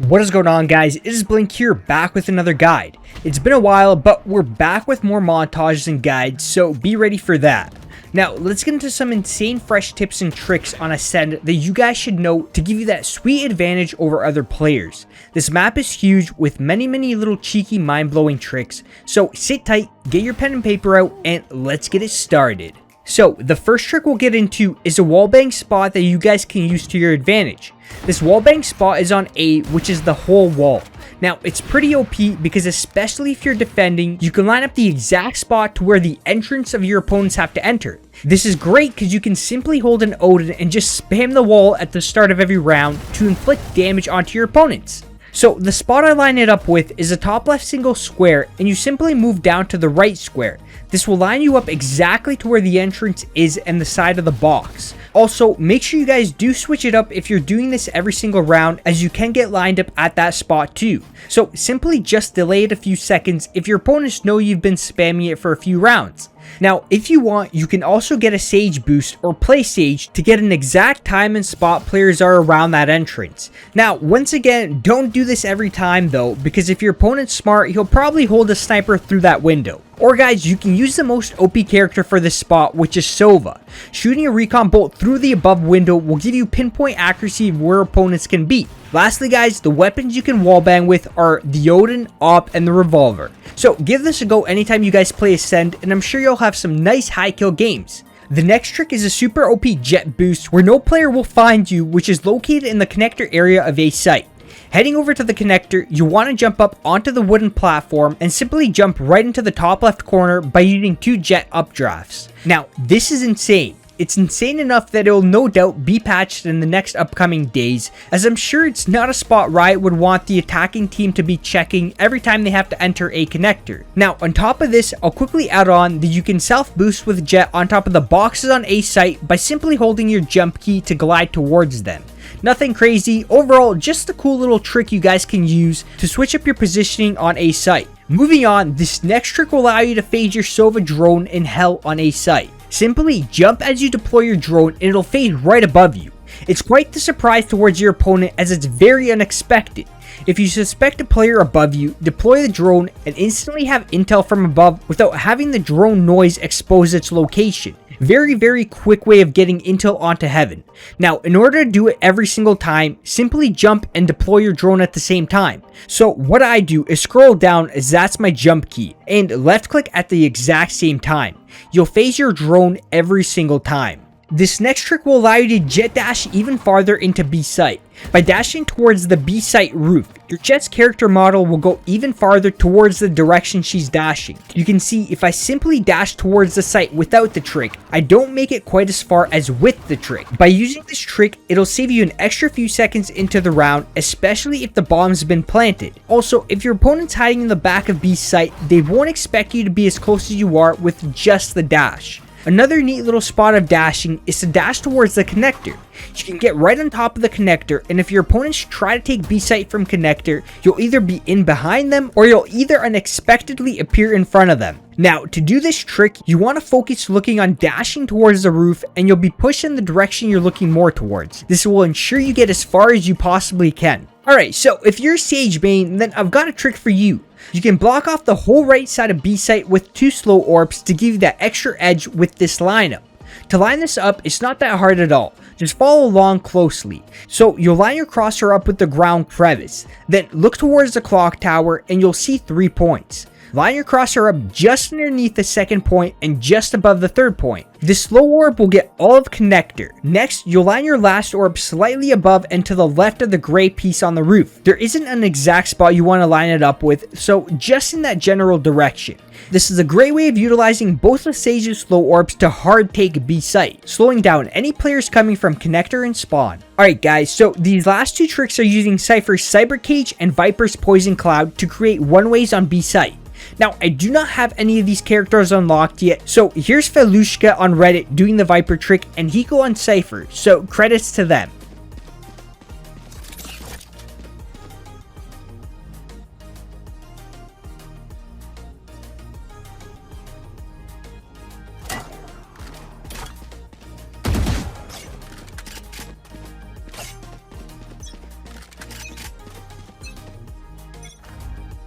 What is going on, guys? It is Blink here, back with another guide. It's been a while, but we're back with more montages and guides, so be ready for that. Now, let's get into some insane fresh tips and tricks on Ascent that you guys should know to give you that sweet advantage over other players. This map is huge with many little cheeky mind-blowing tricks, so sit tight, get your pen and paper out, and let's get it started. So, the first trick we'll get into is a wallbang spot that you guys can use to your advantage. This wallbang spot is on A, which is the whole wall. Now, it's pretty OP because especially if you're defending, you can line up the exact spot to where the entrance of your opponents have to enter. This is great because you can simply hold an Odin and just spam the wall at the start of every round to inflict damage onto your opponents. So, the spot I line it up with is a top left single square, and you simply move down to the right square. This will line you up exactly to where the entrance is and the side of the box. Also, make sure you guys do switch it up if you're doing this every single round, as you can get lined up at that spot too. So, simply just delay it a few seconds if your opponents know you've been spamming it for a few rounds. Now, if you want, you can also get a Sage boost or play Sage to get an exact time and spot players are around that entrance. Now, once again, don't do this every time though, because if your opponent's smart, he'll probably hold a sniper through that window. Or guys, you can use the most OP character for this spot, which is Sova. Shooting a recon bolt through the above window will give you pinpoint accuracy of where opponents can be. Lastly guys, the weapons you can wallbang with are the Odin, Op, and the revolver. So give this a go anytime you guys play Ascent, and I'm sure you'll have some nice high kill games. The next trick is a super OP JETT boost where no player will find you, which is located in the connector area of a site. Heading over to the connector, you want to jump up onto the wooden platform and simply jump right into the top left corner by using 2 JETT updrafts. Now, this is insane. It's insane enough that it will no doubt be patched in the next upcoming days, as I'm sure it's not a spot Riot would want the attacking team to be checking every time they have to enter a connector. Now, on top of this, I'll quickly add on that you can self-boost with JETT on top of the boxes on a site by simply holding your jump key to glide towards them. Nothing crazy, overall just a cool little trick you guys can use to switch up your positioning on a site. Moving on, this next trick will allow you to fade your Sova drone in hell on a site. Simply jump as you deploy your drone and it'll fade right above you. It's quite the surprise towards your opponent as it's very unexpected. If you suspect a player above you, deploy the drone and instantly have intel from above without having the drone noise expose its location. Very quick way of getting intel onto heaven. Now, in order to do it every single time, simply jump and deploy your drone at the same time. So what I do is scroll down, as that's my jump key, and left click at the exact same time. You'll phase your drone every single time. This next trick will allow you to jet dash even farther into B site. By dashing towards the B site roof, your Jett's character model will go even farther towards the direction she's dashing. You can see if I simply dash towards the site without the trick, I don't make it quite as far as with the trick. By using this trick, it'll save you an extra few seconds into the round, especially if the bomb's been planted. Also, if your opponent's hiding in the back of B site, they won't expect you to be as close as you are with just the dash. Another neat little spot of dashing is to dash towards the connector. You can get right on top of the connector, and if your opponents try to take B site from connector, you'll either be in behind them or you'll either unexpectedly appear in front of them. Now, to do this trick, you want to focus looking on dashing towards the roof, and you'll be pushed in the direction you're looking more towards. This will ensure you get as far as you possibly can. Alright, so if you're Sage main, then I've got a trick for you. You can block off the whole right side of B site with 2 slow orbs to give you that extra edge with this lineup. To line this up, it's not that hard at all. Just follow along closely. So you'll line your crosshair up with the ground crevice. Then look towards the clock tower and you'll see 3 points. Line your crosshair up just underneath the second point and just above the third point. This slow orb will get all of connector. Next, you'll line your last orb slightly above and to the left of the gray piece on the roof. There isn't an exact spot you want to line it up with, so just in that general direction. This is a great way of utilizing both of Sage's slow orbs to hard take B site, slowing down any players coming from connector and spawn. Alright guys, so these last 2 tricks are using CYPHER's Cyber Cage and Viper's Poison Cloud to create one-ways on B site. Now, I do not have any of these characters unlocked yet, so here's Felushka on Reddit doing the Viper trick and Hiko on CYPHER, so credits to them.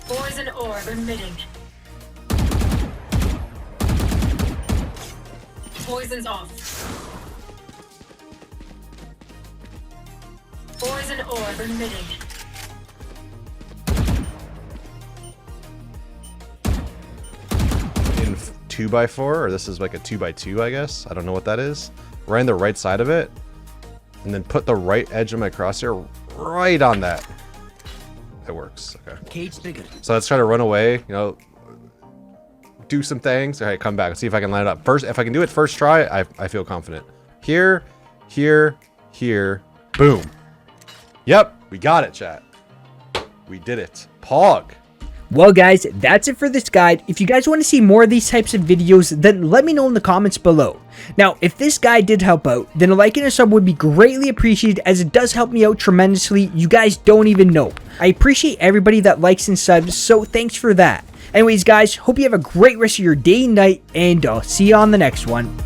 Poison orb emitting. Poison's off. Poison orb emitting. In 2x4, or this is like a 2x2, I guess. I don't know what that is. Right on the right side of it, and then put the right edge of my crosshair right on that. It works. Okay. Cage bigger. So let's try to run away. You know, do some things. All right, come back. Let's see if I can line it up first. If I can do it first try, I feel confident. Here, here, here. Boom. Yep, we got it, chat. We did it. Pog. Well guys, that's it for this guide. If you guys want to see more of these types of videos, then let me know in the comments below. Now, if this guide did help out, then a like and a sub would be greatly appreciated, as it does help me out tremendously. You guys don't even know. I appreciate everybody that likes and subs, so thanks for that. Anyways guys, hope you have a great rest of your day and night, and I'll see you on the next one.